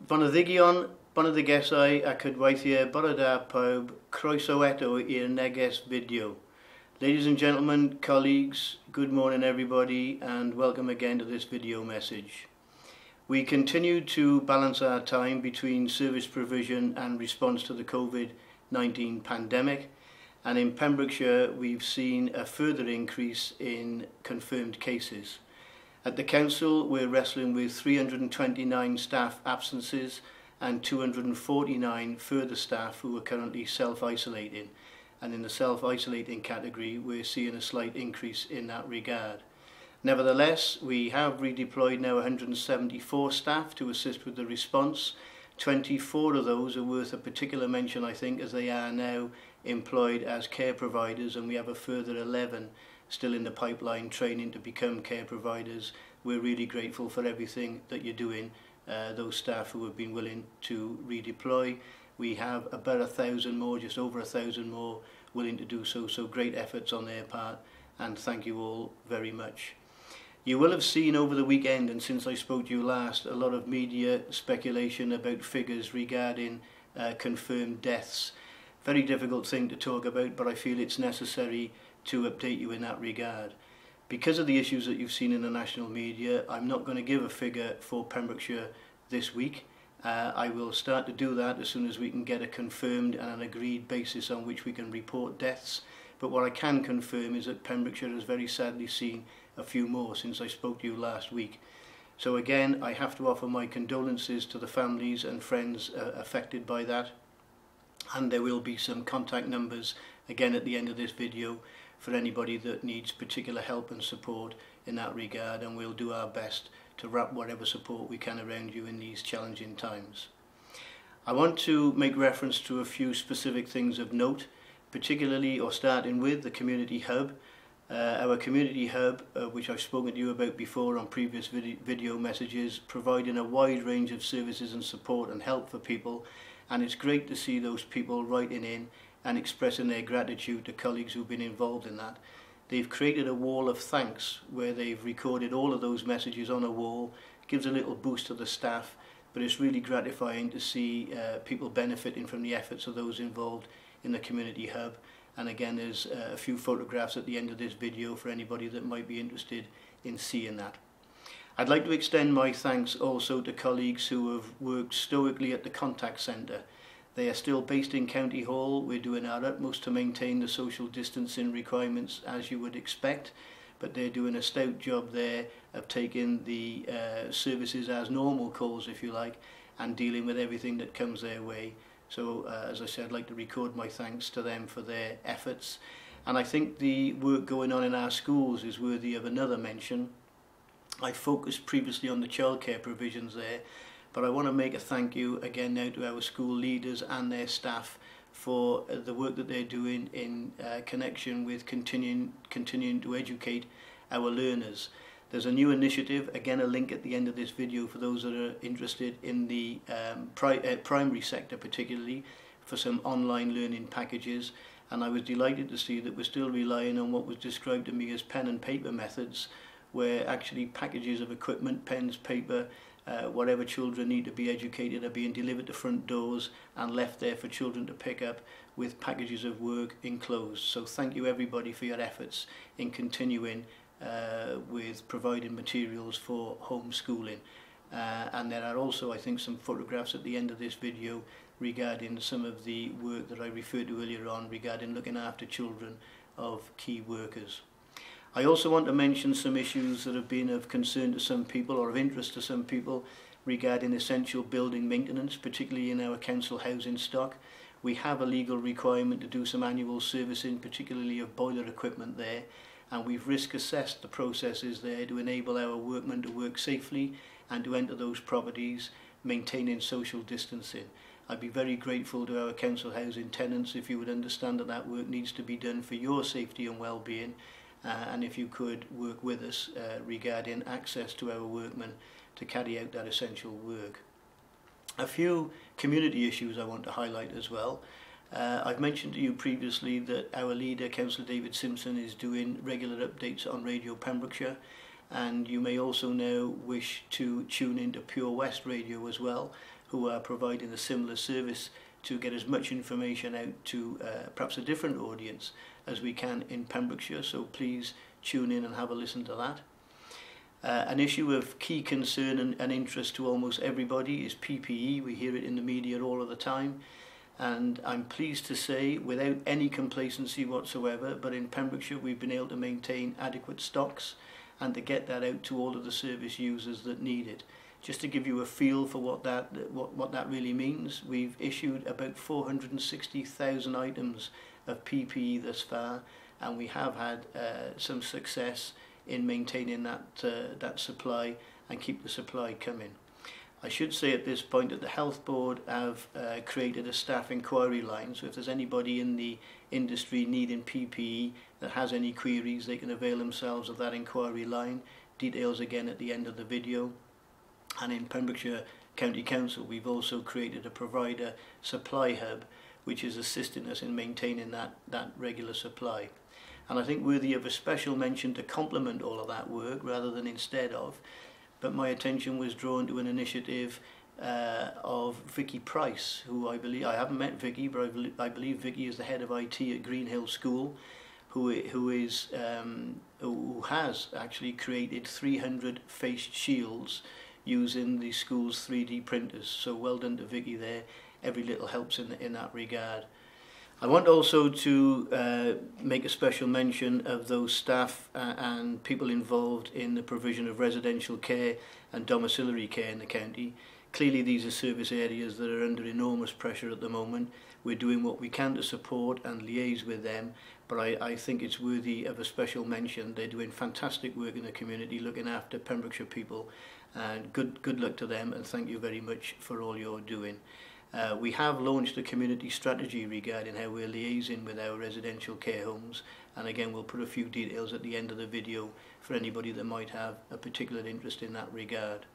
Boneddigion, Boneddigesau ac Weithredwr, bore da pawb, croeso eto i'r Neges video. Ladies and gentlemen, colleagues, good morning everybody and welcome again to this video message. We continue to balance our time between service provision and response to the COVID-19 pandemic, and in Pembrokeshire we've seen a further increase in confirmed cases. At the council we're wrestling with 329 staff absences and 249 further staff who are currently self-isolating, and in the self-isolating category we're seeing a slight increase in that regard. Nevertheless, we have redeployed now 174 staff to assist with the response. 24 of those are worth a particular mention, I think, as they are now employed as care providers, and we have a further 11 still in the pipeline training to become care providers. We're really grateful for everything that you're doing, those staff who have been willing to redeploy. We have about 1,000 more, just over 1,000 more willing to do so, so great efforts on their part, and thank you all very much. You will have seen over the weekend, and since I spoke to you last, a lot of media speculation about figures regarding confirmed deaths. Very difficult thing to talk about, but I feel it's necessary to update you in that regard. Because of the issues that you've seen in the national media, I'm not going to give a figure for Pembrokeshire this week. I will start to do that as soon as we can get a confirmed and an agreed basis on which we can report deaths. But what I can confirm is that Pembrokeshire has very sadly seen a few more since I spoke to you last week. So again, I have to offer my condolences to the families and friends affected by that. And there will be some contact numbers again at the end of this video for anybody that needs particular help and support in that regard, and we'll do our best to wrap whatever support we can around you in these challenging times. I want to make reference to a few specific things of note, particularly or starting with the community hub. Our community hub, which I've spoken to you about before on previous video messages, providing a wide range of services and support and help for people, and it's great to see those people writing in and expressing their gratitude to colleagues who've been involved in that. They've created a wall of thanks where they've recorded all of those messages on a wall. It gives a little boost to the staff, but it's really gratifying to see people benefiting from the efforts of those involved in the community hub. And again, there's a few photographs at the end of this video for anybody that might be interested in seeing that. I'd like to extend my thanks also to colleagues who have worked stoically at the contact centre. They are still based in County Hall. We're doing our utmost to maintain the social distancing requirements as you would expect, but they're doing a stout job there of taking the services as normal calls, if you like, and dealing with everything that comes their way. So as I said, I'd like to record my thanks to them for their efforts. And I think the work going on in our schools is worthy of another mention. I focused previously on the childcare provisions there, but I want to make a thank you again now to our school leaders and their staff for the work that they're doing in connection with continuing to educate our learners. There's a new initiative, again a link at the end of this video for those that are interested in the primary sector particularly, for some online learning packages, and I was delighted to see that we're still relying on what was described to me as pen and paper methods, where actually packages of equipment, pens, paper, whatever children need to be educated are being delivered to front doors and left there for children to pick up with packages of work enclosed. So thank you everybody for your efforts in continuing with providing materials for homeschooling. And there are also, I think, some photographs at the end of this video regarding some of the work that I referred to earlier on regarding looking after children of key workers. I also want to mention some issues that have been of concern to some people or of interest to some people regarding essential building maintenance, particularly in our council housing stock. We have a legal requirement to do some annual servicing, particularly of boiler equipment there, and we've risk assessed the processes there to enable our workmen to work safely and to enter those properties maintaining social distancing. I'd be very grateful to our council housing tenants if you would understand that that work needs to be done for your safety and well-being. And if you could work with us regarding access to our workmen to carry out that essential work. A few community issues I want to highlight as well. I've mentioned to you previously that our leader, Councillor David Simpson, is doing regular updates on Radio Pembrokeshire. and you may also now wish to tune into Pure West Radio as well, who are providing a similar service to get as much information out to perhaps a different audience as we can in Pembrokeshire. So please tune in and have a listen to that. An issue of key concern and interest to almost everybody is PPE. We hear it in the media all of the time, and I'm pleased to say, without any complacency whatsoever, but in Pembrokeshire we've been able to maintain adequate stocks and to get that out to all of the service users that need it. Just to give you a feel for what that really means, we've issued about 460,000 items of PPE thus far, and we have had some success in maintaining that supply and keep the supply coming. I should say at this point that the Health Board have created a staff inquiry line, so if there's anybody in the industry needing PPE that has any queries, they can avail themselves of that inquiry line. Details again at the end of the video. And in Pembrokeshire County Council we've also created a provider supply hub which is assisting us in maintaining that regular supply. And I think worthy of a special mention to complement all of that work rather than instead of, but my attention was drawn to an initiative of Vicky Price, who I haven't met Vicky, but I believe Vicky is the head of IT at Greenhill School, who has actually created 300 face shields using the school's 3D printers. So well done to Vicky there. Every little helps in that regard. I want also to make a special mention of those staff and people involved in the provision of residential care and domiciliary care in the county. Clearly these are service areas that are under enormous pressure at the moment. We're doing what we can to support and liaise with them, but I think it's worthy of a special mention. They're doing fantastic work in the community, looking after Pembrokeshire people, and good luck to them, and thank you very much for all you're doing. We have launched a community strategy regarding how we're liaising with our residential care homes, and again we'll put a few details at the end of the video for anybody that might have a particular interest in that regard.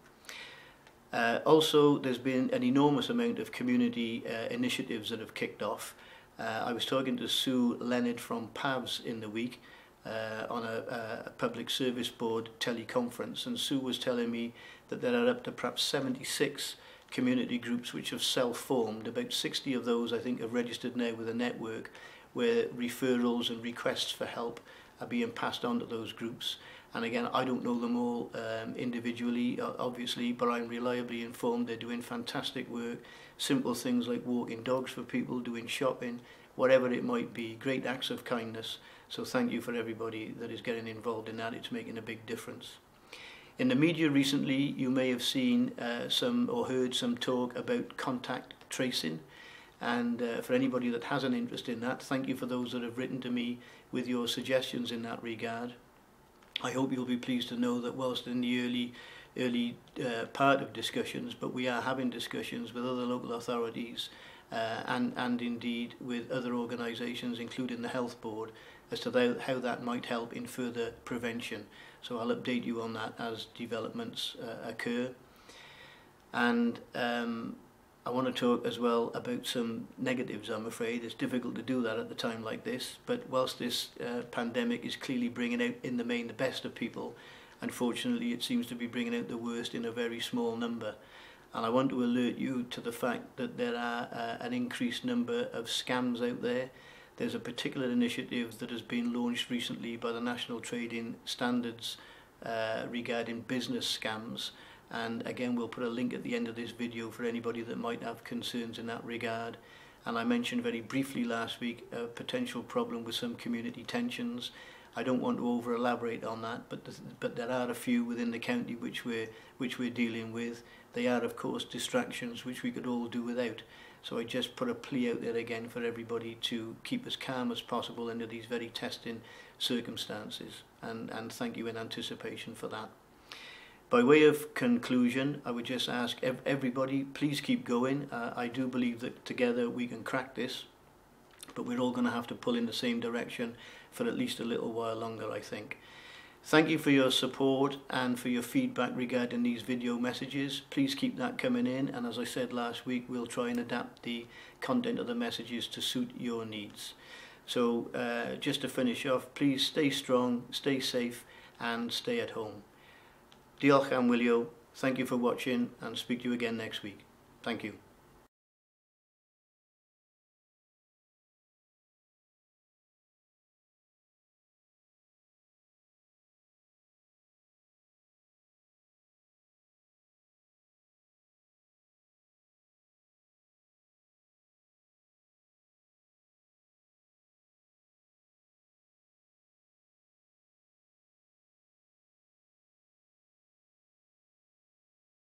Also, there's been an enormous amount of community initiatives that have kicked off. I was talking to Sue Leonard from PAVS in the week on a public service board teleconference, and Sue was telling me that there are up to perhaps 76 community groups which have self-formed. About 60 of those I think have registered now with a network where referrals and requests for help are being passed on to those groups. And again, I don't know them all individually, obviously, but I'm reliably informed they're doing fantastic work. Simple things like walking dogs for people, doing shopping, whatever it might be, great acts of kindness. So thank you for everybody that is getting involved in that. It's making a big difference. In the media recently, you may have seen some or heard some talk about contact tracing. And for anybody that has an interest in that, thank you for those that have written to me with your suggestions in that regard. I hope you'll be pleased to know that whilst in the early part of discussions, but we are having discussions with other local authorities and indeed with other organisations, including the Health Board, as to how that might help in further prevention. So I'll update you on that as developments occur. And I want to talk as well about some negatives, I'm afraid. It's difficult to do that at a time like this, but whilst this pandemic is clearly bringing out in the main the best of people, unfortunately it seems to be bringing out the worst in a very small number. And I want to alert you to the fact that there are an increased number of scams out there. There's a particular initiative that has been launched recently by the National Trading Standards regarding business scams. And again, we'll put a link at the end of this video for anybody that might have concerns in that regard. And I mentioned very briefly last week a potential problem with some community tensions. I don't want to over elaborate on that, but there are a few within the county which we're dealing with. They are of course distractions which we could all do without. So I just put a plea out there again for everybody to keep as calm as possible under these very testing circumstances, and thank you in anticipation for that. By way of conclusion, I would just ask everybody, please keep going. I do believe that together we can crack this, but we're all going to have to pull in the same direction for at least a little while longer, I think. Thank you for your support and for your feedback regarding these video messages. Please keep that coming in, and as I said last week, we'll try and adapt the content of the messages to suit your needs. So just to finish off, please stay strong, stay safe and stay at home. Diolch am wylio. Thank you for watching and speak to you again next week. Thank you.